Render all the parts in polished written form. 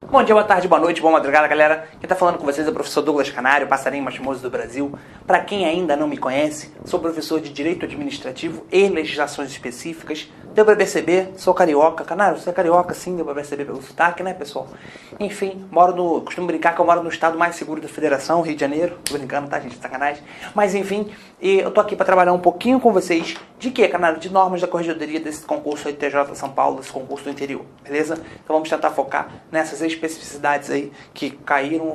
Bom dia, boa tarde, boa noite, boa madrugada, galera. Quem tá falando com vocês é o professor Douglas Canário, passarinho mais famoso do Brasil. Para quem ainda não me conhece, sou professor de Direito Administrativo e Legislações Específicas. Deu pra perceber, sou carioca. Canário, você é carioca sim, deu pra perceber pelo sotaque, né, pessoal? Enfim, costumo brincar que eu moro no estado mais seguro da federação, Rio de Janeiro. Tô brincando, tá, gente? Sacanagem. Mas enfim, eu tô aqui pra trabalhar um pouquinho com vocês de quê, Canário? De normas da corregedoria desse concurso aí do TJ São Paulo, esse concurso do interior, beleza? Então vamos tentar focar nessas especificidades aí que caíram,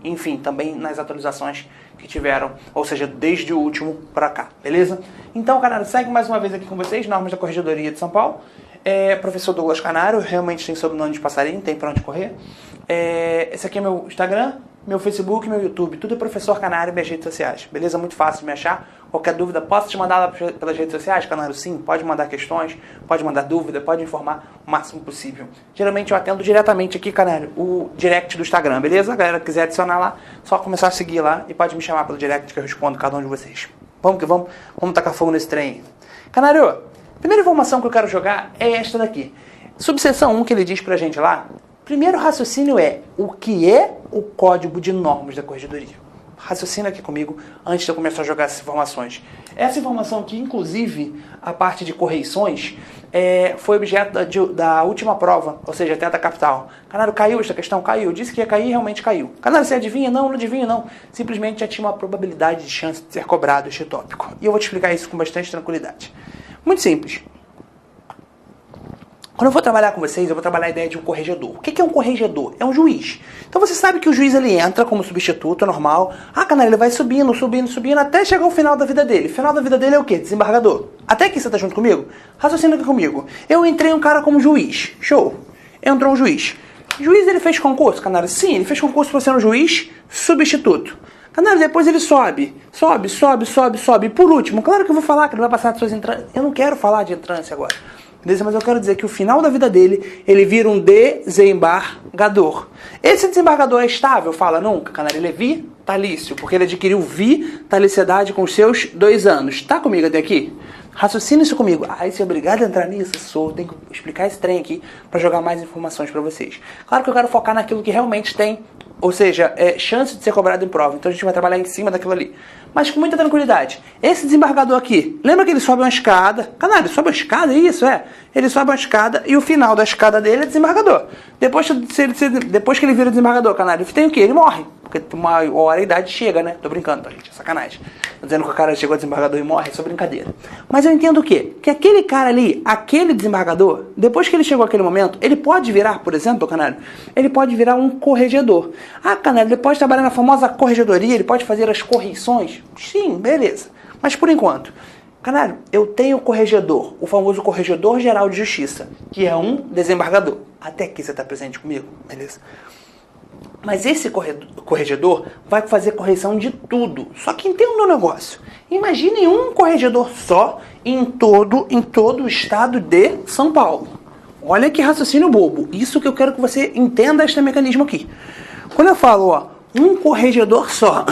enfim, também nas atualizações que tiveram, ou seja, desde o último para cá, beleza? Então, Canário, segue mais uma vez aqui com vocês, normas da Corregedoria de São Paulo. Professor Douglas Canário, realmente tem sobrenome de passarinho, tem pra onde correr. Esse aqui é meu Instagram, meu Facebook, meu YouTube, tudo é Professor Canário, minhas redes sociais, beleza? Muito fácil de me achar. Qualquer dúvida, posso te mandar lá pelas redes sociais, Canário? Sim, pode mandar questões, pode mandar dúvida, pode informar o máximo possível. Geralmente eu atendo diretamente aqui, Canário, o direct do Instagram, beleza? A galera que quiser adicionar lá, só começar a seguir lá e pode me chamar pelo direct que eu respondo cada um de vocês. Vamos que vamos tacar fogo nesse trem. Canário, a primeira informação que eu quero jogar é esta daqui. Subseção 1 que ele diz pra gente lá, primeiro raciocínio é o que é o Código de Normas da Corregedoria. Raciocina aqui comigo antes de eu começar a jogar essas informações. Essa informação aqui, inclusive, a parte de correições, foi objeto da última prova, ou seja, até da capital. Canário, caiu esta questão? Caiu. Disse que ia cair, realmente caiu. Canário, você adivinha? Não adivinho, não. Simplesmente já tinha uma probabilidade de chance de ser cobrado este tópico. E eu vou te explicar isso com bastante tranquilidade. Muito simples. Quando eu for trabalhar com vocês, eu vou trabalhar a ideia de um corregedor. O que é um corregedor? É um juiz. Então você sabe que o juiz ele entra como substituto, é normal. Canário, ele vai subindo, até chegar ao final da vida dele. O final da vida dele é o quê? Desembargador. Até aqui você tá junto comigo? Raciocina aqui comigo. Eu entrei um cara como juiz. Show. Entrou um juiz. O juiz, ele fez concurso, Canário? Sim, ele fez concurso para ser um juiz substituto. Canário, depois ele sobe. E por último, claro que eu vou falar que ele vai passar de suas entrâncias. Eu não quero falar de entrância agora. Mas eu quero dizer que o final da vida dele, ele vira um desembargador. Esse desembargador é estável? Fala nunca. Canário, ele é vitalício, porque ele adquiriu vitaliciedade com os seus 2 anos. Tá comigo até aqui? Raciocina isso comigo. Você é obrigado a entrar nisso? Tenho que explicar esse trem aqui para jogar mais informações para vocês. Claro que eu quero focar naquilo que realmente tem, ou seja, chance de ser cobrado em prova. Então a gente vai trabalhar em cima daquilo ali. Mas com muita tranquilidade. Esse desembargador aqui, lembra que ele sobe uma escada? Canário, sobe uma escada? Isso, Ele sobe uma escada e o final da escada dele é desembargador. Depois que ele vira desembargador, Canário, ele tem o quê? Ele morre. Porque uma hora a idade chega, né? Tô brincando, tá, gente? É sacanagem. Tô dizendo que o cara chegou a desembargador e morre, é só brincadeira. Mas eu entendo o quê? Que aquele cara ali, aquele desembargador, depois que ele chegou àquele momento, ele pode virar, por exemplo, Canário, ele pode virar um corregedor. Canário, ele pode trabalhar na famosa corregedoria, ele pode fazer as correições? Sim, beleza. Mas por enquanto, Canário, eu tenho corregedor, o famoso Corregedor Geral de Justiça, que é um desembargador. Até aqui você está presente comigo, beleza? Mas esse corregedor vai fazer correção de tudo. Só que entenda um negócio. Imagine um corregedor só em todo o estado de São Paulo. Olha que raciocínio bobo. Isso que eu quero que você entenda este mecanismo aqui. Quando eu falo, um corregedor só,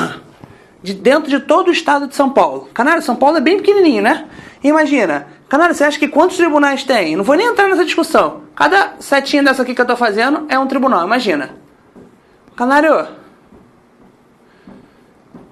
dentro de todo o estado de São Paulo. Canário, São Paulo é bem pequenininho, né? Imagina. Canário, você acha que quantos tribunais tem? Não vou nem entrar nessa discussão. Cada setinha dessa aqui que eu tô fazendo é um tribunal, imagina. Canário,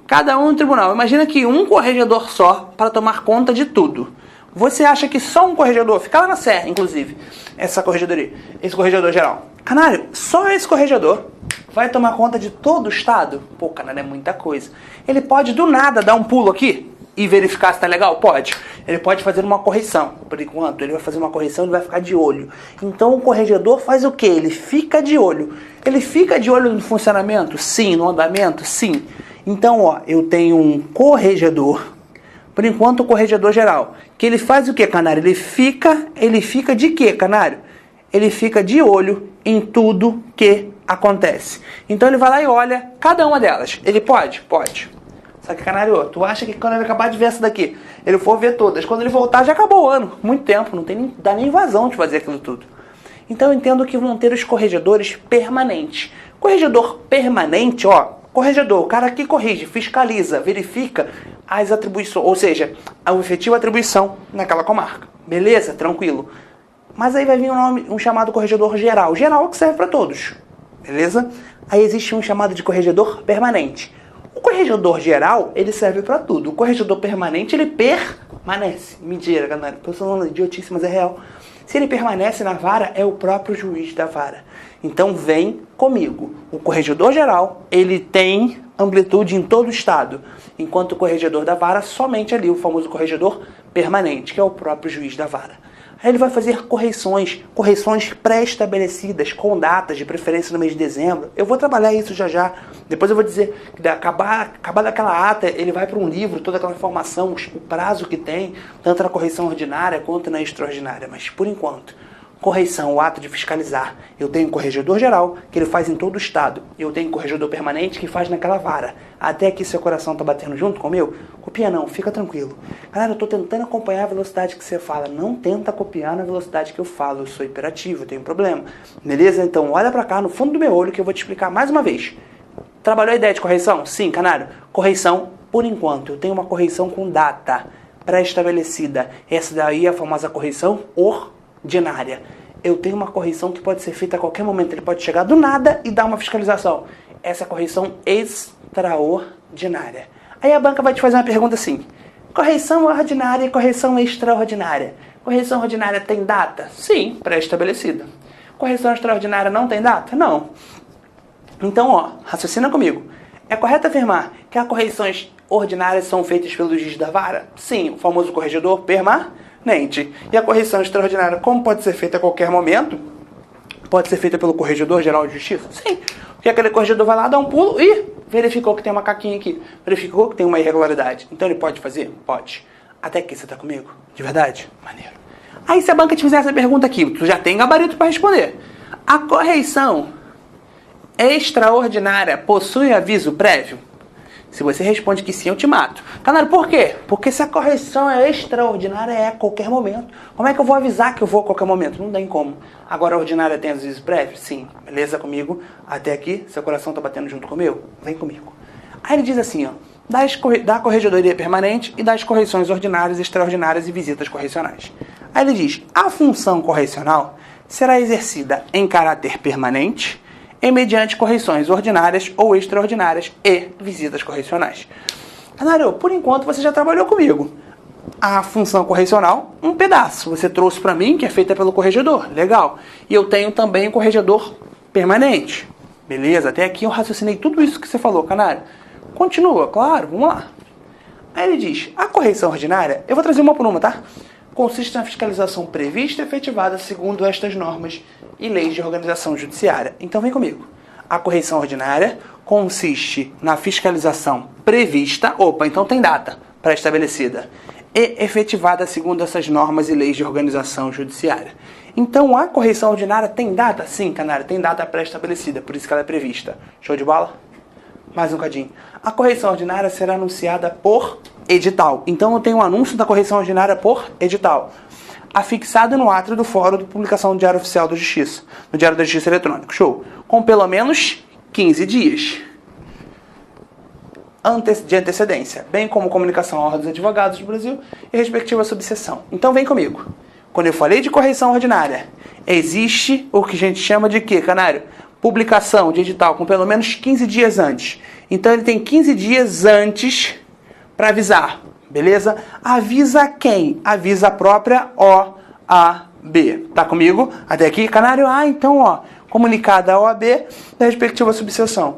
cada um tribunal. Imagina que um corregedor só para tomar conta de tudo. Você acha que só um corregedor, fica lá na Serra, inclusive, essa corregedoria, esse corregedor geral. Canário, só esse corregedor vai tomar conta de todo o estado? Pô, Canário, é muita coisa. Ele pode do nada dar um pulo aqui e verificar se tá legal? Pode. Ele pode fazer uma correção. Por enquanto, ele vai fazer uma correção, ele vai ficar de olho. Então, o corregedor faz o quê? Ele fica de olho. Ele fica de olho no funcionamento? Sim. No andamento? Sim. Então, eu tenho um corregedor, por enquanto, o corregedor geral, que ele faz o quê, Canário? Ele fica de quê, Canário? Ele fica de olho em tudo que acontece. Então, ele vai lá e olha cada uma delas. Ele pode? Pode. Só que, Canário, tu acha que quando ele acabar de ver essa daqui, ele for ver todas, quando ele voltar já acabou o ano, muito tempo, dá nem vazão de fazer aquilo tudo. Então eu entendo que vão ter os corregedores permanentes. Corregedor permanente, corregedor, o cara que corrige, fiscaliza, verifica as atribuições, ou seja, a efetiva atribuição naquela comarca. Beleza? Tranquilo. Mas aí vai vir um chamado corregedor geral. Geral que serve para todos. beleza? Aí existe um chamado de corregedor permanente. O corregedor geral, ele serve para tudo. O corregedor permanente, ele permanece. Mentira, galera. Estou falando idiotice, mas é real. Se ele permanece na vara, é o próprio juiz da vara. Então vem comigo. O corregedor geral, ele tem amplitude em todo o estado, enquanto o corregedor da vara, somente ali, o famoso corregedor permanente, que é o próprio juiz da vara. Aí ele vai fazer correções pré-estabelecidas, com datas, de preferência no mês de dezembro. Eu vou trabalhar isso já já. Depois eu vou dizer que acabar daquela ata, ele vai para um livro, toda aquela informação, o prazo que tem, tanto na correção ordinária quanto na extraordinária. Mas, por enquanto, correição, o ato de fiscalizar. Eu tenho um corregedor geral, que ele faz em todo o estado. Eu tenho um corregedor permanente, que faz naquela vara. Até aqui seu coração tá batendo junto com o meu? Copia não, fica tranquilo. Galera, eu tô tentando acompanhar a velocidade que você fala. Não tenta copiar na velocidade que eu falo. Eu sou hiperativo, eu tenho problema. Beleza? Então olha pra cá, no fundo do meu olho, que eu vou te explicar mais uma vez. Trabalhou a ideia de correção? Sim, canário. Correção, por enquanto, eu tenho uma correção com data pré-estabelecida. Essa daí é a famosa correção ordinária. Eu tenho uma correção que pode ser feita a qualquer momento. Ele pode chegar do nada e dar uma fiscalização. Essa é a correção extraordinária. Aí a banca vai te fazer uma pergunta assim: correção ordinária e correção extraordinária. Correção ordinária tem data? Sim, pré-estabelecida. Correção extraordinária não tem data? Não. Então, raciocina comigo. É correto afirmar que as correções ordinárias são feitas pelo juiz da vara? Sim, o famoso corregedor permanente. E a correção extraordinária, como pode ser feita a qualquer momento? Pode ser feita pelo corregedor geral de justiça? Sim. Porque aquele corregedor vai lá, dá um pulo e verificou que tem uma caquinha aqui. Verificou que tem uma irregularidade. Então ele pode fazer? Pode. Até aqui você tá comigo? De verdade? Maneiro. Aí se a banca te fizer essa pergunta aqui, tu já tem gabarito para responder. A correição extraordinária possui aviso prévio? Se você responde que sim, eu te mato. Canário, por quê? Porque se a correção é extraordinária, é a qualquer momento. Como é que eu vou avisar que eu vou a qualquer momento? Não tem como. Agora a ordinária tem aviso prévio? Sim. Beleza comigo? Até aqui, seu coração tá batendo junto com o meu? Vem comigo. Aí ele diz assim, da corregedoria permanente e das correções ordinárias, extraordinárias e visitas correcionais. Aí ele diz, a função correcional será exercida em caráter permanente e mediante correções ordinárias ou extraordinárias e visitas correcionais. Canário, por enquanto você já trabalhou comigo. A função correcional, um pedaço. Você trouxe para mim, que é feita pelo corregedor. Legal. E eu tenho também o corregedor permanente. Beleza, até aqui eu raciocinei tudo isso que você falou, Canário. Continua, claro, vamos lá. Aí ele diz, a correção ordinária, eu vou trazer uma por uma, tá? Consiste na fiscalização prevista e efetivada segundo estas normas e leis de organização judiciária. Então vem comigo. A correção ordinária consiste na fiscalização prevista, então tem data pré-estabelecida, e efetivada segundo essas normas e leis de organização judiciária. Então a correção ordinária tem data? Sim, canário, tem data pré-estabelecida, por isso que ela é prevista. Show de bola? Mais um cadinho. A correção ordinária será anunciada por edital. Então eu tenho um anúncio da correção ordinária por edital, afixado no átrio do fórum de publicação do Diário Oficial da Justiça, no Diário da Justiça Eletrônico. Show. Com pelo menos 15 dias de antecedência, bem como comunicação à Ordem dos Advogados do Brasil e respectiva subseção. Então vem comigo. Quando eu falei de correção ordinária, existe o que a gente chama de quê, canário? Publicação de edital com pelo menos 15 dias antes. Então ele tem 15 dias antes para avisar, beleza? Avisa quem? Avisa a própria OAB. Tá comigo? Até aqui, canário? Então, comunicada a OAB da respectiva subseção.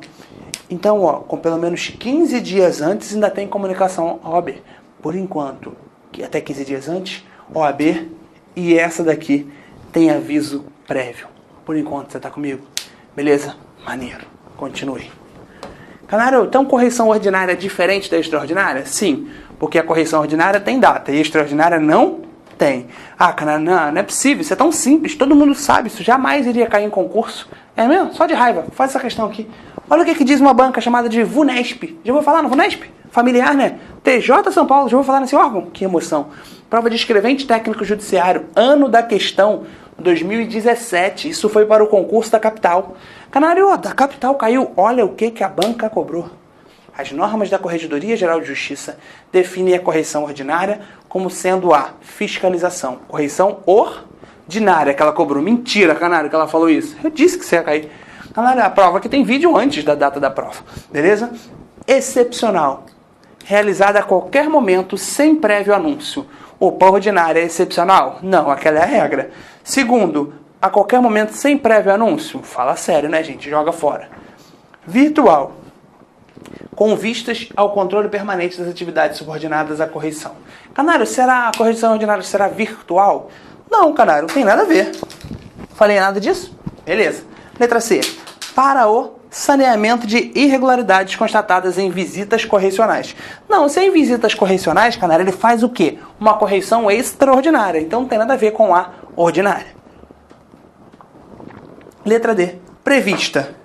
Então, com pelo menos 15 dias antes ainda tem comunicação à OAB. Por enquanto, até 15 dias antes, OAB e essa daqui tem aviso prévio. Por enquanto, você tá comigo? Beleza? Maneiro. Continue. Canário, então correção ordinária é diferente da extraordinária? Sim, porque a correção ordinária tem data e a extraordinária não tem. Canário, não é possível, isso é tão simples, todo mundo sabe, isso jamais iria cair em concurso. É mesmo? Só de raiva, faz essa questão aqui. Olha o que diz uma banca chamada de VUNESP. Já vou falar no VUNESP? Familiar, né? TJ São Paulo, já vou falar nesse órgão? Que emoção. Prova de escrevente técnico judiciário, ano da questão 2017, isso foi para o concurso da capital. Canário, da capital caiu, olha o que a banca cobrou. As normas da Corregedoria Geral de Justiça definem a correção ordinária como sendo a fiscalização. Correção ordinária que ela cobrou. Mentira, canário, que ela falou isso. Eu disse que você ia cair. A prova que tem vídeo antes da data da prova, beleza? Excepcional. Realizada a qualquer momento, sem prévio anúncio. Opa, ordinária é excepcional? Não, aquela é a regra. Segundo, a qualquer momento, sem prévio anúncio? Fala sério, né, gente? Joga fora. Virtual. Com vistas ao controle permanente das atividades subordinadas à correção. Canário, será a correção ordinária será virtual? Não, canário, não tem nada a ver. Falei nada disso? Beleza. Letra C. Para o saneamento de irregularidades constatadas em visitas correcionais. Não, se é em visitas correcionais, canário, ele faz o quê? Uma correção extraordinária. Então não tem nada a ver com a ordinária. Letra D. Prevista.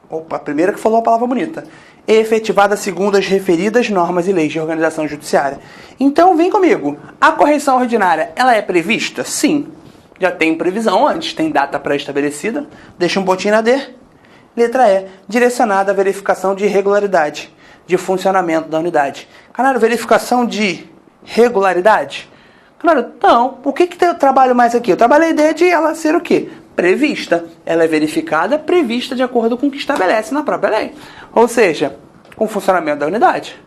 Opa, a primeira que falou a palavra bonita. Efetivada segundo as referidas normas e leis de organização judiciária. Então, vem comigo. A correção ordinária, ela é prevista? Sim. Já tem previsão antes, tem data pré-estabelecida. Deixa um pontinho na D. Letra E. Direcionada à verificação de irregularidade de funcionamento da unidade. Canário, verificação de regularidade? Canário, não. O que eu trabalho mais aqui? Eu trabalho a ideia de ela ser o quê? Prevista. Ela é verificada, prevista de acordo com o que estabelece na própria lei. Ou seja, com o funcionamento da unidade.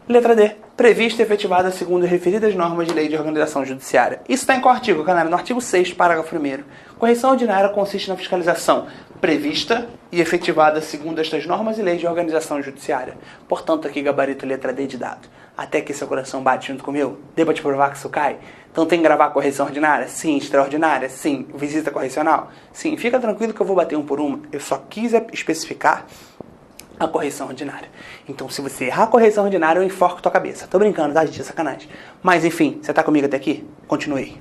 Letra D. Prevista e efetivada segundo referidas normas de lei de organização judiciária. Isso está em qual artigo, canário? No artigo 6º, parágrafo 1º. Correção ordinária consiste na fiscalização prevista e efetivada segundo estas normas e leis de organização judiciária. Portanto, aqui gabarito letra D de dado. Até que seu coração bate junto com o meu, dê para te provar que isso cai. Então tem que gravar correção ordinária? Sim. Extraordinária? Sim. Visita correcional? Sim. Fica tranquilo que eu vou bater um por uma. Eu só quis especificar a correção ordinária. Então, se você errar a correção ordinária, eu enforco tua cabeça. Tô brincando, tá, gente? É sacanagem. Mas, enfim, você tá comigo até aqui? Continuei.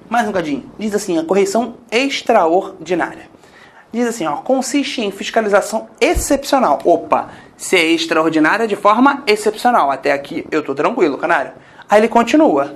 Mais um cadinho. Diz assim, a correção extraordinária. Diz assim, ó, consiste em fiscalização excepcional. Opa, se é extraordinária de forma excepcional. Até aqui eu tô tranquilo, canário. Aí ele continua.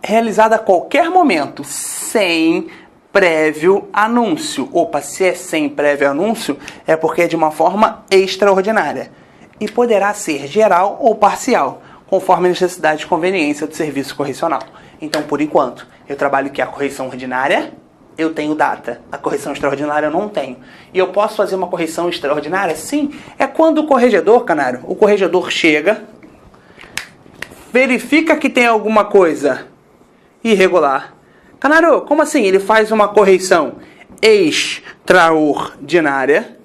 Realizada a qualquer momento, sem prévio anúncio. Opa, se é sem prévio anúncio, é porque é de uma forma extraordinária. E poderá ser geral ou parcial, conforme a necessidade e conveniência do serviço correcional. Então, por enquanto, eu trabalho aqui a correção ordinária, eu tenho data. A correção extraordinária eu não tenho. E eu posso fazer uma correção extraordinária? Sim. É quando o corregedor, canário, o corregedor chega, verifica que tem alguma coisa irregular. Canário, como assim? Ele faz uma correção extraordinária.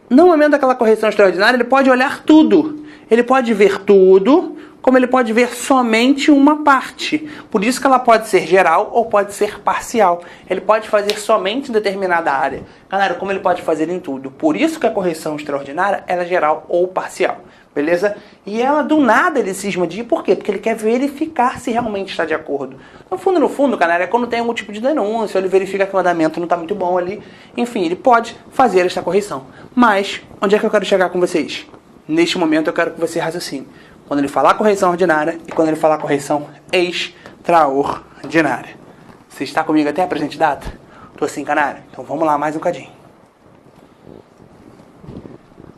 No momento daquela correção extraordinária, ele pode olhar tudo. Ele pode ver tudo, como ele pode ver somente uma parte. Por isso que ela pode ser geral ou pode ser parcial. Ele pode fazer somente em determinada área. Canário, como ele pode fazer em tudo. Por isso que a correção extraordinária ela é geral ou parcial. Beleza? E ela, do nada, ele cisma de ir. Por quê? Porque ele quer verificar se realmente está de acordo. No fundo, canário, é quando tem algum tipo de denúncia, ele verifica que o andamento não está muito bom ali. Enfim, ele pode fazer esta correção. Mas, onde é que eu quero chegar com vocês? Neste momento, eu quero que você raciocine. Quando ele falar correção ordinária e quando ele falar correção extraordinária. Você está comigo até a presente data? Tô assim, canário? Então vamos lá mais um cadinho.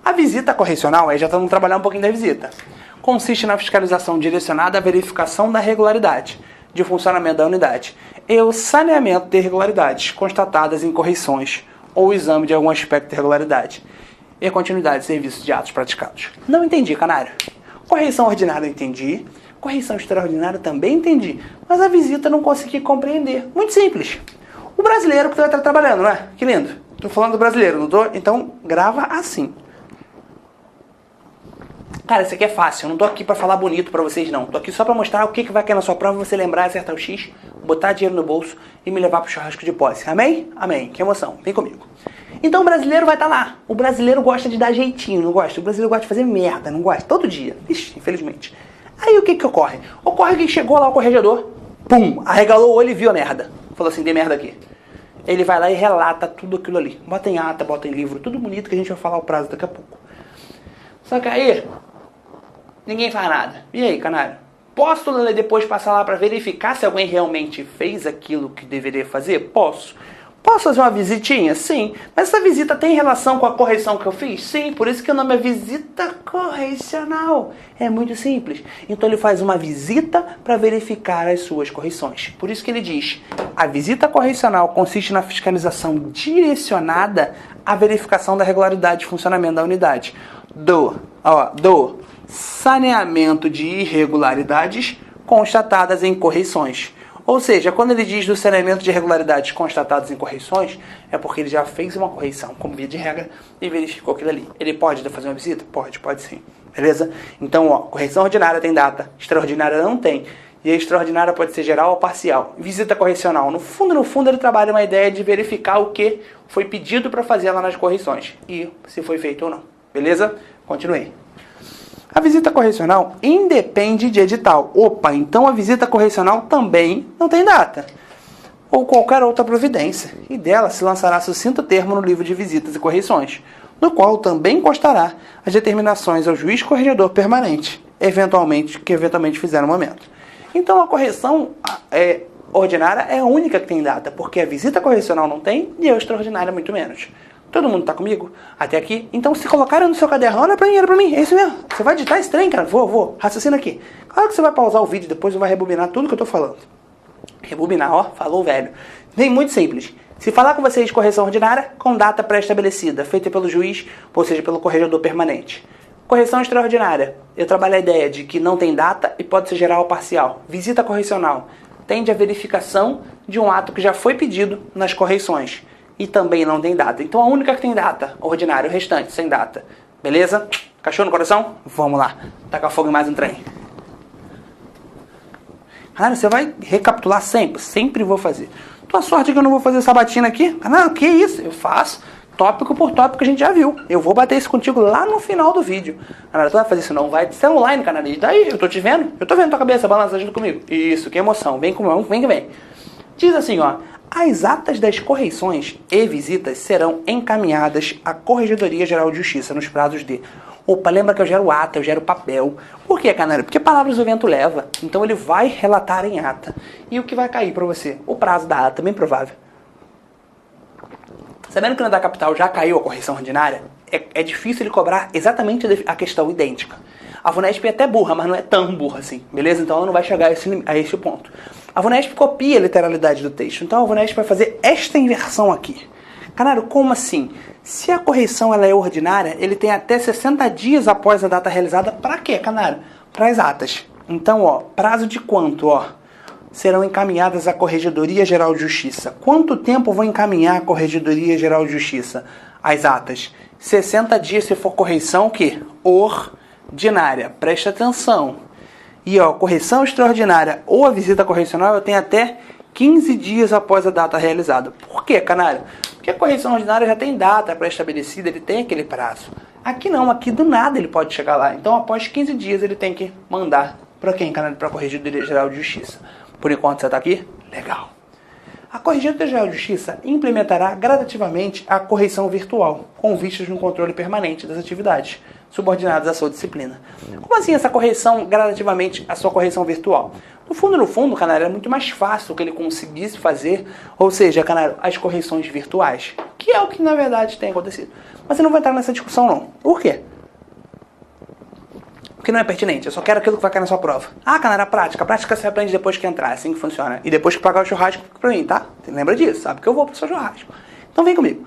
A visita correcional, aí já estamos trabalhando um pouquinho da visita, consiste na fiscalização direcionada à verificação da regularidade de funcionamento da unidade e o saneamento de irregularidades constatadas em correções ou exame de algum aspecto de irregularidade e a continuidade de serviços de atos praticados. Não entendi, canário. Correção ordinária eu entendi, correção extraordinária também entendi, mas a visita eu não consegui compreender. Muito simples. O brasileiro que você vai estar trabalhando, não é? Que lindo. Estou falando do brasileiro, não estou? Então grava assim. Cara, isso aqui é fácil, eu não tô aqui pra falar bonito pra vocês não. Tô aqui só pra mostrar o que vai cair na sua prova, você lembrar, acertar o X, botar dinheiro no bolso e me levar pro churrasco de posse. Amém? Amém. Que emoção. Vem comigo. Então o brasileiro vai estar lá. O brasileiro gosta de dar jeitinho, não gosta? O brasileiro gosta de fazer merda, não gosta? Todo dia. Ixi, infelizmente. Aí o que ocorre? Ocorre que chegou lá o corregedor, pum, arregalou o olho e viu a merda. Falou assim, tem merda aqui. Ele vai lá e relata tudo aquilo ali. Bota em ata, bota em livro, tudo bonito que a gente vai falar o prazo daqui a pouco. Só que aí ninguém faz nada. E aí, canário? Posso depois passar lá para verificar se alguém realmente fez aquilo que deveria fazer? Posso. Posso fazer uma visitinha? Sim. Mas essa visita tem relação com a correção que eu fiz? Sim. Por isso que o nome é visita correcional. É muito simples. Então ele faz uma visita para verificar as suas correções. Por isso que ele diz, a visita correcional consiste na fiscalização direcionada à verificação da regularidade de funcionamento da unidade. Do saneamento de irregularidades constatadas em correções. Ou seja, quando ele diz do saneamento de irregularidades constatadas em correções, é porque ele já fez uma correção, como via de regra, e verificou aquilo ali. Ele pode fazer uma visita? Pode sim. Beleza? Então, correção ordinária tem data, extraordinária não tem. E a extraordinária pode ser geral ou parcial. Visita correcional, no fundo, ele trabalha uma ideia de verificar o que foi pedido para fazer lá nas correções. E se foi feito ou não. Beleza? Continuei. A visita correcional independe de edital. Opa, então a visita correcional também não tem data. Ou qualquer outra providência. E dela se lançará sucinto termo no livro de visitas e correções, no qual também constará as determinações ao juiz corregedor permanente, que eventualmente fizer no momento. Então a correção ordinária é a única que tem data, porque a visita correcional não tem e a extraordinária muito menos. Todo mundo tá comigo? Até aqui? Então, se colocaram no seu caderno, olha pra mim, é isso mesmo. Você vai digitar esse trem, cara? Vou. Raciocina aqui. Claro que você vai pausar o vídeo, depois vai rebobinar tudo que eu tô falando. Rebobinar, falou velho. Bem, muito simples. Se falar com vocês de correção ordinária, com data pré-estabelecida, feita pelo juiz, ou seja, pelo corregedor permanente. Correção extraordinária. Eu trabalho a ideia de que não tem data e pode ser geral ou parcial. Visita correcional. Tende a verificação de um ato que já foi pedido nas correções. E também não tem data. Então a única que tem data, ordinária, o restante sem data. Beleza? Cachorro no coração? Vamos lá. Tacar fogo em mais um trem. Cara, você vai recapitular sempre. Sempre vou fazer. Tua sorte é que eu não vou fazer sabatina aqui. Não, que isso? Eu faço. Tópico por tópico que a gente já viu. Eu vou bater isso contigo lá no final do vídeo. Cara, tu vai fazer isso não? Vai ser online, cara. E daí? Eu tô te vendo. Eu tô vendo tua cabeça balançando junto comigo. Isso, que emoção. Vem comigo, vem que vem. Diz assim, as atas das correções e visitas serão encaminhadas à Corregedoria Geral de Justiça nos prazos de... Opa, lembra que eu gero ata, eu gero papel. Por que, canário? Porque palavras o vento leva. Então ele vai relatar em ata. E o que vai cair para você? O prazo da ata, bem provável. Sabendo que no da capital já caiu a correção ordinária, é difícil ele cobrar exatamente a questão idêntica. A VUNESP é até burra, mas não é tão burra assim, beleza? Então ela não vai chegar a esse ponto. A VUNESP copia a literalidade do texto, então a VUNESP vai fazer esta inversão aqui. Canário, como assim? Se a correção ela é ordinária, ele tem até 60 dias após a data realizada. Para quê, canário? Para as atas. Então, prazo de quanto? Serão encaminhadas à Corregedoria Geral de Justiça. Quanto tempo vão encaminhar a Corregedoria Geral de Justiça as atas? 60 dias se for correção, o quê? Ordinária. Presta atenção. E correção extraordinária ou a visita correcional eu tenho até 15 dias após a data realizada. Por quê, canário? Porque a correção ordinária já tem data pré-estabelecida, ele tem aquele prazo. Aqui não, aqui do nada ele pode chegar lá. Então após 15 dias ele tem que mandar para quem, canário? Para a Corregedoria Geral de Justiça. Por enquanto você está aqui? Legal. A Corregedoria Geral de Justiça implementará gradativamente a correção virtual, com vistas no controle permanente das atividades subordinadas à sua disciplina. Como assim essa correção, gradativamente, a sua correção virtual? No fundo, canário, é muito mais fácil que ele conseguisse fazer, ou seja, canário, as correções virtuais, que é o que na verdade tem acontecido. Mas eu não vou entrar nessa discussão não. Por quê? Porque não é pertinente, eu só quero aquilo que vai cair na sua prova. Canário, a prática você aprende depois que entrar, é assim que funciona. E depois que pagar o churrasco pra mim, tá? Você lembra disso, sabe que eu vou pro seu churrasco. Então vem comigo.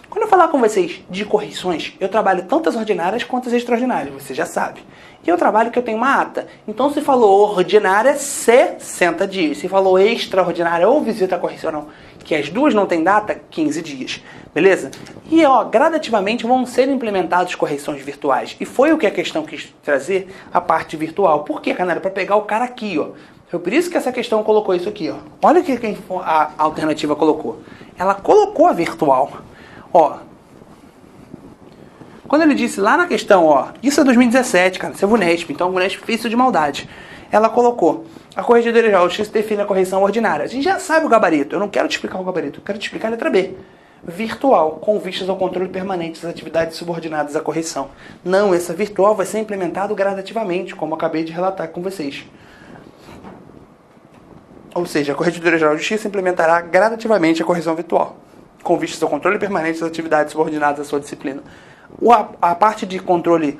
Quando eu falar com vocês de correções, eu trabalho tanto as ordinárias quanto as extraordinárias, você já sabe. E eu trabalho que eu tenho uma ata. Então se falou ordinária, 60 dias. Se falou extraordinária ou visita correcional, que as duas não têm data, 15 dias. Beleza? E gradativamente vão ser implementadas correções virtuais. E foi o que a questão quis trazer, a parte virtual. Por quê, canário? Para pegar o cara aqui, Foi por isso que essa questão colocou isso aqui, Olha o que a alternativa colocou. Ela colocou a virtual. Quando ele disse lá na questão, isso é 2017, cara, isso é VUNESP, então a VUNESP fez isso de maldade. Ela colocou, a Corregedoria Geral de Justiça define a correção ordinária. A gente já sabe o gabarito, eu não quero te explicar o gabarito, eu quero te explicar a letra B. Virtual, com vistas ao controle permanente das atividades subordinadas à correção. Não, essa virtual vai ser implementada gradativamente, como eu acabei de relatar com vocês. Ou seja, a Corregedoria Geral de Justiça implementará gradativamente a correção virtual. com vistas ao controle permanente das atividades subordinadas à sua disciplina. A parte de controle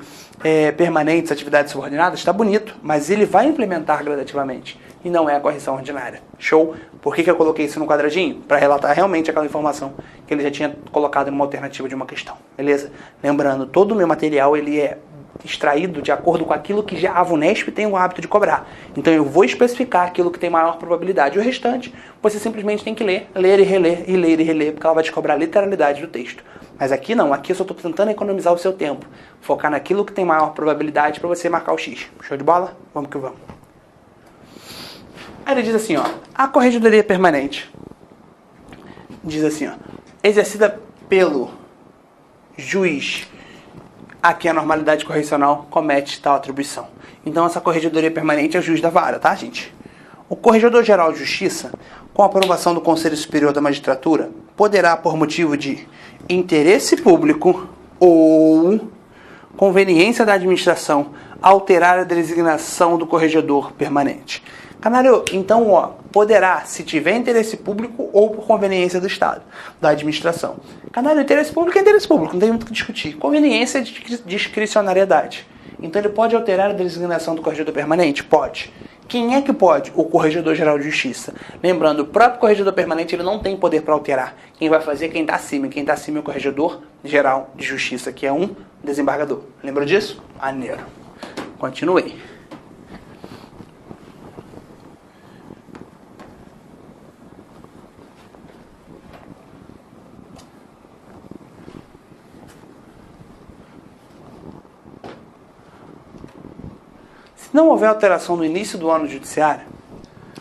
permanente das atividades subordinadas está bonito, mas ele vai implementar gradativamente e não é a correção ordinária. Show? Por que eu coloquei isso no quadradinho? Para relatar realmente aquela informação que ele já tinha colocado numa alternativa de uma questão. Beleza? Lembrando, todo o meu material ele é extraído de acordo com aquilo que já a VUNESP tem o hábito de cobrar. Então eu vou especificar aquilo que tem maior probabilidade. O restante, você simplesmente tem que ler e reler, e ler e reler, porque ela vai te cobrar a literalidade do texto. Mas aqui não, aqui eu só estou tentando economizar o seu tempo. Focar naquilo que tem maior probabilidade para você marcar o X. Show de bola? Vamos que vamos. Aí ele diz assim, ó, a corregedoria permanente diz assim, ó, exercida pelo juiz a que a normalidade correcional comete tal atribuição. Então essa corregedoria permanente é o juiz da vara, tá, gente? O Corregedor-Geral de Justiça, com a aprovação do Conselho Superior da Magistratura, poderá, por motivo de interesse público ou conveniência da administração, alterar a designação do corregedor permanente. Canário, então, ó, poderá, se tiver interesse público ou por conveniência do Estado, da administração. Canário, interesse público é interesse público, não tem muito o que discutir. Conveniência é discricionariedade. Então ele pode alterar a designação do corregedor permanente? Pode. Quem é que pode? O Corregedor-Geral de Justiça. Lembrando, o próprio Corregedor Permanente ele não tem poder para alterar. Quem vai fazer é quem está acima. Quem está acima é o Corregedor-Geral de Justiça, que é um desembargador. Lembra disso? Maneiro. Continuei. Se não houver alteração no início do ano judiciário,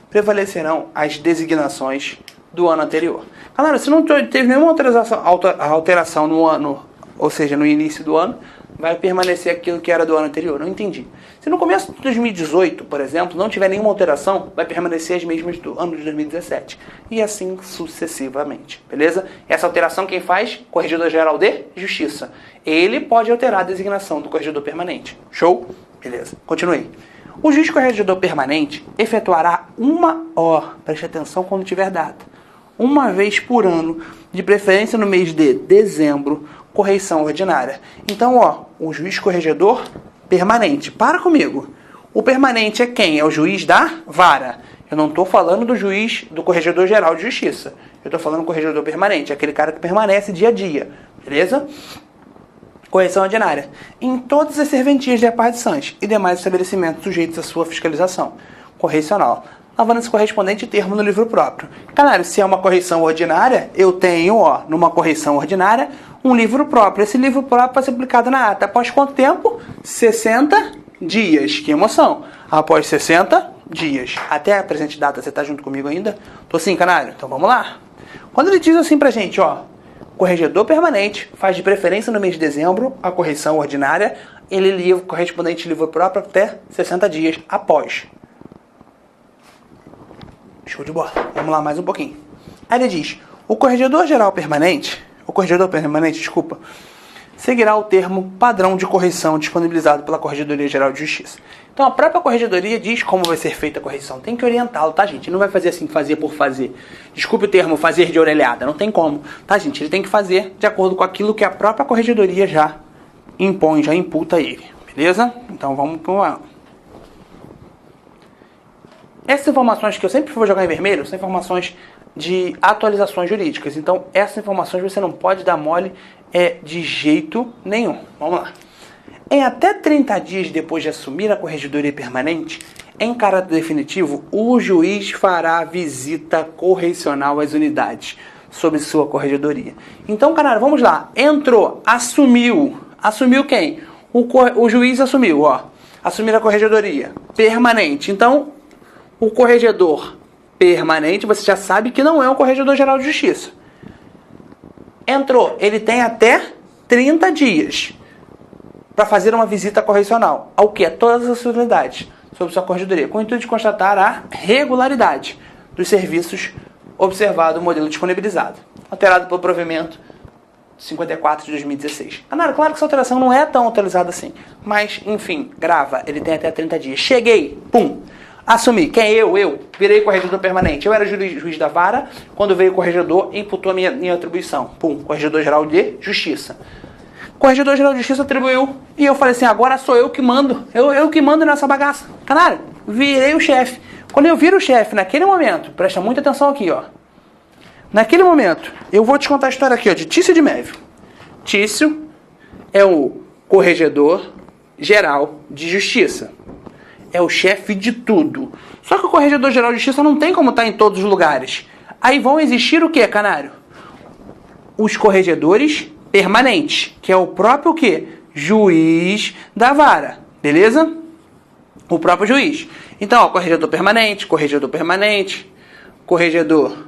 prevalecerão as designações do ano anterior. Galera, se não teve nenhuma alteração no ano, ou seja, no início do ano, vai permanecer aquilo que era do ano anterior. Não entendi. Se no começo de 2018, por exemplo, não tiver nenhuma alteração, vai permanecer as mesmas do ano de 2017. E assim sucessivamente. Beleza? Essa alteração quem faz? Corregedor-Geral de Justiça. Ele pode alterar a designação do corregedor permanente. Show? Beleza. Continuei. O juiz corregedor permanente efetuará preste atenção quando tiver data, uma vez por ano, de preferência no mês de dezembro, correição ordinária. Então, ó, o juiz corregedor permanente. Para comigo. O permanente é quem? É o juiz da vara. Eu não estou falando do juiz do Corregedor-Geral de Justiça. Eu estou falando do corregedor permanente, aquele cara que permanece dia a dia. Beleza? Correção ordinária. Em todas as serventias de repartições e demais estabelecimentos sujeitos à sua fiscalização correcional, lavando esse correspondente termo no livro próprio. Claro, se é uma correção ordinária, eu tenho, ó, numa correção ordinária, um livro próprio. Esse livro próprio vai ser aplicado na ata. Após quanto tempo? 60 dias. Que emoção! Após 60 dias. Até a presente data, você está junto comigo ainda? Tô sim, canário? Então vamos lá. Quando ele diz assim pra gente, ó, corregedor permanente faz de preferência no mês de dezembro a correção ordinária, ele livra correspondente livro próprio até 60 dias após. Show de bola. Vamos lá mais um pouquinho. Aí ele diz, o corregedor permanente, seguirá o termo padrão de correção disponibilizado pela Corregedoria Geral de Justiça. Então a própria Corregedoria diz como vai ser feita a correção. Tem que orientá-lo, tá, gente? Ele não vai fazer assim, fazer por fazer. Desculpe o termo, fazer de orelhada. Não tem como, tá, gente? Ele tem que fazer de acordo com aquilo que a própria Corregedoria já impõe, já imputa a ele. Beleza? Então vamos para essas informações que eu sempre vou jogar em vermelho são informações de atualizações jurídicas. Então, essas informações você não pode dar mole de jeito nenhum. Vamos lá. Em até 30 dias depois de assumir a corregedoria permanente, em caráter definitivo, o juiz fará visita correcional às unidades sob sua corregedoria. Então, caralho, vamos lá. Entrou, assumiu. Assumiu quem? O juiz assumiu, ó. Assumir a corregedoria permanente. Então, o corregedor permanente, você já sabe que não é um Corregedor-Geral de Justiça. Entrou, ele tem até 30 dias para fazer uma visita correcional. Ao que? A todas as unidades sob sua corregedoria, com o intuito de constatar a regularidade dos serviços observado o modelo disponibilizado, alterado pelo provimento 54 de 2016. Claro que essa alteração não é tão atualizada assim, mas, enfim, grava, ele tem até 30 dias. Cheguei, pum! Assumi. Quem? Eu. Virei corregedor permanente. Eu era juiz da vara, quando veio o corregedor, imputou a minha atribuição. Pum, Corregedor Geral de Justiça. Corregedor Geral de Justiça atribuiu. E eu falei assim, agora sou eu que mando. Eu que mando nessa bagaça. Canário, virei o chefe. Quando eu viro o chefe, naquele momento, presta muita atenção aqui, ó. Naquele momento, eu vou te contar a história aqui, ó, de Tício de Mévio. Tício é o Corregedor Geral de Justiça. É o chefe de tudo. Só que o Corregedor Geral de Justiça não tem como estar em todos os lugares. Aí vão existir o quê, Canário? Os corregedores permanentes, que é o próprio quê? Juiz da vara. Beleza? O próprio juiz. Então, ó, corregedor permanente, corregedor permanente, corregedor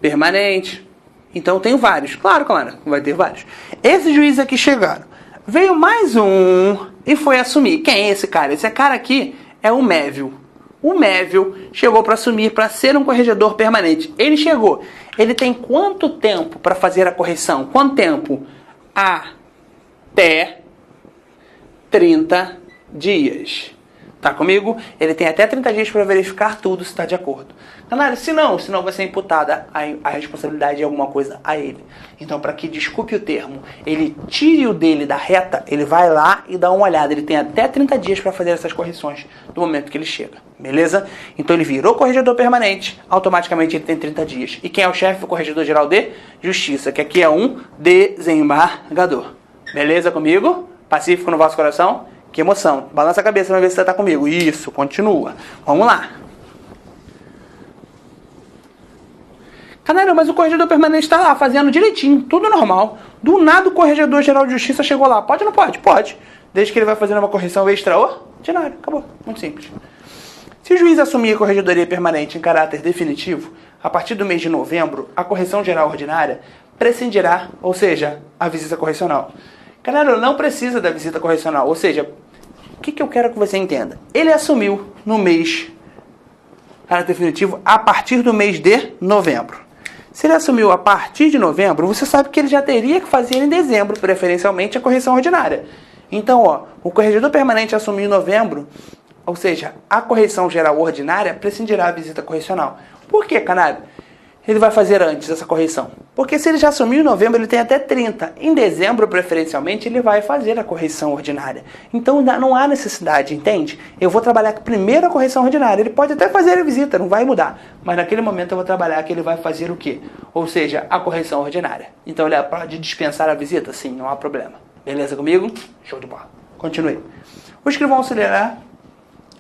permanente. Então, eu tenho vários. Claro, vai ter vários. Esses juízes aqui chegaram. Veio mais um e foi assumir. Quem é esse cara? Esse cara aqui é o Mévio. O Mévio chegou para assumir, para ser um corregedor permanente. Ele chegou. Ele tem quanto tempo para fazer a correção? Quanto tempo? Até 30 dias. Tá comigo? Ele tem até 30 dias para verificar tudo se está de acordo. Canário, se não vai ser imputada a responsabilidade de alguma coisa a ele. Então, para que, desculpe o termo, ele tire o dele da reta, ele vai lá e dá uma olhada. Ele tem até 30 dias para fazer essas correções do momento que ele chega. Beleza? Então, ele virou corregedor permanente, automaticamente ele tem 30 dias. E quem é o chefe? O Corregedor Geral de Justiça, que aqui é um desembargador. Beleza comigo? Pacífico no vosso coração? Que emoção. Balança a cabeça para ver se você está comigo. Isso, continua. Vamos lá. Canário, mas o Corregedor permanente está lá fazendo direitinho, tudo normal. Do nada o Corregedor Geral de Justiça chegou lá. Pode ou não pode? Pode. Desde que ele vai fazendo uma correção extraordinária. Acabou. Muito simples. Se o juiz assumir a corregedoria permanente em caráter definitivo, a partir do mês de novembro, a correção geral ordinária prescindirá, ou seja, a visita correcional. Canário, não precisa da visita correcional. Ou seja, o que eu quero que você entenda? Ele assumiu no mês definitivo a partir do mês de novembro. Se ele assumiu a partir de novembro, você sabe que ele já teria que fazer em dezembro, preferencialmente, a correção ordinária. Então, ó, o corregedor permanente assumiu em novembro, ou seja, a correção geral ordinária prescindirá a visita correcional. Por que, Canário? Ele vai fazer antes essa correção. Porque se ele já assumiu em novembro, ele tem até 30. Em dezembro, preferencialmente, ele vai fazer a correção ordinária. Então, não há necessidade, entende? Eu vou trabalhar primeiro a correção ordinária. Ele pode até fazer a visita, não vai mudar. Mas naquele momento eu vou trabalhar que ele vai fazer o quê? Ou seja, a correção ordinária. Então, ele pode dispensar a visita? Sim, não há problema. Beleza comigo? Show de bola. Continue. O escrivão auxiliará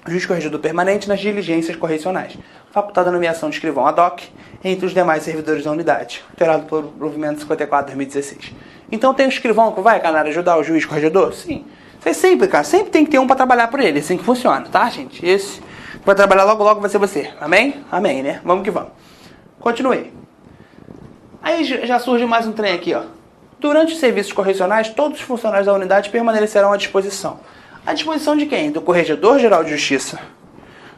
o juiz corregedor permanente nas diligências correcionais, facultada a nomeação de escrivão ad hoc entre os demais servidores da unidade, alterado pelo provimento 54/2016. Então tem um escrivão que vai, Canário, ajudar o juiz corregedor? Sim. Você sempre tem que ter um para trabalhar por ele, assim que funciona, tá, gente? Esse que vai trabalhar logo vai ser você. Amém? Amém, né? Vamos que vamos. Continue. Aí já surge mais um trem aqui, ó. Durante os serviços correcionais, todos os funcionários da unidade permanecerão à disposição. À disposição de quem? Do Corregedor Geral de Justiça,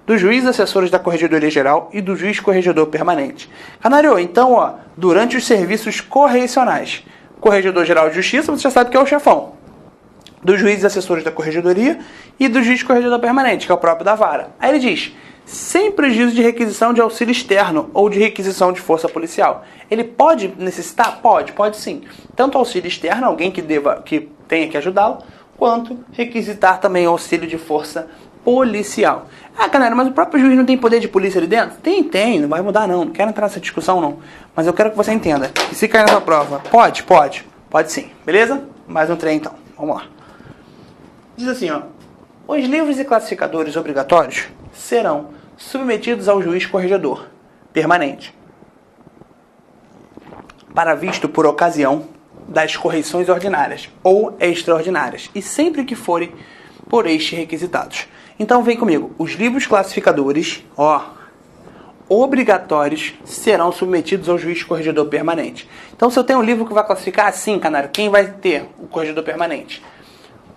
dos juízes assessores da Corregedoria Geral e do juiz corregedor permanente. Canário, então, ó, durante os serviços correcionais, Corregedor Geral de Justiça, você já sabe que é o chefão, dos juízes assessores da Corregedoria e do juiz corregedor permanente, que é o próprio da vara. Aí ele diz, sem prejuízo de requisição de auxílio externo ou de requisição de força policial. Ele pode necessitar? Pode sim. Tanto auxílio externo, alguém que tenha que ajudá-lo, quanto requisitar também auxílio de força policial. Ah, Canário, mas o próprio juiz não tem poder de polícia ali dentro? Tem, não vai mudar não quero entrar nessa discussão não. Mas eu quero que você entenda, que se cair nessa prova, pode sim, beleza? Mais um trem então, vamos lá. Diz assim, ó, os livros e classificadores obrigatórios serão submetidos ao juiz corregedor permanente, para visto por ocasião das correções ordinárias ou extraordinárias, e sempre que forem por estes requisitados. Então vem comigo, os livros classificadores, obrigatórios, serão submetidos ao juiz corregedor permanente. Então se eu tenho um livro que vai classificar assim, Canário, quem vai ter o corregedor permanente?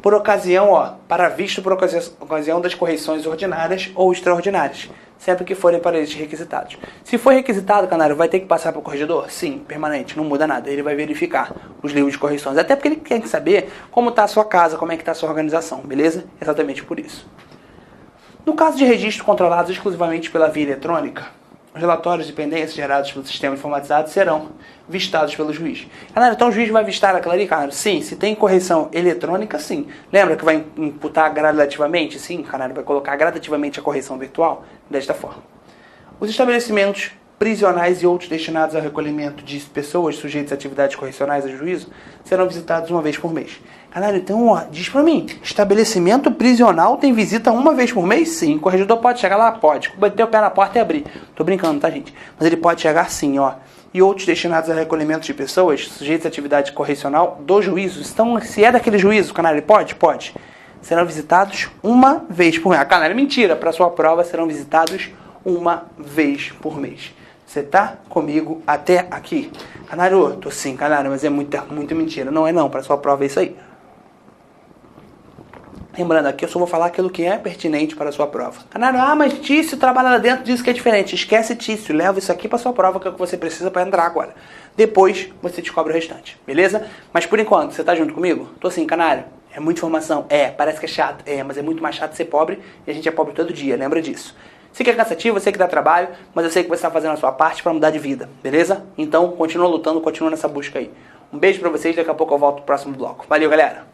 Por ocasião, para visto por ocasião das correções ordinárias ou extraordinárias, sempre que forem para estes requisitados. Se for requisitado, Canário, vai ter que passar para o corregedor? Sim, permanente, não muda nada. Ele vai verificar os livros de correções, até porque ele quer saber como está a sua casa, como é que está a sua organização, beleza? Exatamente por isso. No caso de registros controlados exclusivamente pela via eletrônica, os relatórios de pendência gerados pelo sistema informatizado serão vistados pelo juiz. Canário, então o juiz vai vistar aquilo ali, Canário? Sim. Se tem correção eletrônica, sim. Lembra que vai imputar gradativamente? Sim, Canário, vai colocar gradativamente a correção virtual desta forma. Os estabelecimentos prisionais e outros destinados ao recolhimento de pessoas sujeitas a atividades correcionais a juízo serão visitados uma vez por mês. Canário, então, ó, diz pra mim, estabelecimento prisional tem visita uma vez por mês? Sim. O corregedor pode chegar lá? Pode. Bater o pé na porta e abrir. Tô brincando, tá, gente? Mas ele pode chegar sim, ó. E outros destinados ao recolhimento de pessoas sujeitas a atividade correcional do juízo. Então, se é daquele juízo, Canário, pode? Pode. Serão visitados uma vez por mês. Ah, Canário, mentira. Para sua prova, serão visitados uma vez por mês. Você tá comigo até aqui? Canário, tô sim, Canário, mas é muita mentira. Não é não, para sua prova é isso aí. Lembrando aqui, eu só vou falar aquilo que é pertinente para a sua prova. Canário, mas Tício trabalha lá dentro, diz que é diferente. Esquece Tício, leva isso aqui para sua prova, que é o que você precisa para entrar agora. Depois, você descobre o restante, beleza? Mas por enquanto, você tá junto comigo? Tô sim, Canário. É muita informação? É. Parece que é chato? É, mas é muito mais chato ser pobre, e a gente é pobre todo dia, lembra disso. Sei que é cansativo, eu sei que dá trabalho, mas eu sei que você está fazendo a sua parte para mudar de vida, beleza? Então, continua lutando, continua nessa busca aí. Um beijo para vocês, daqui a pouco eu volto pro próximo bloco. Valeu, galera!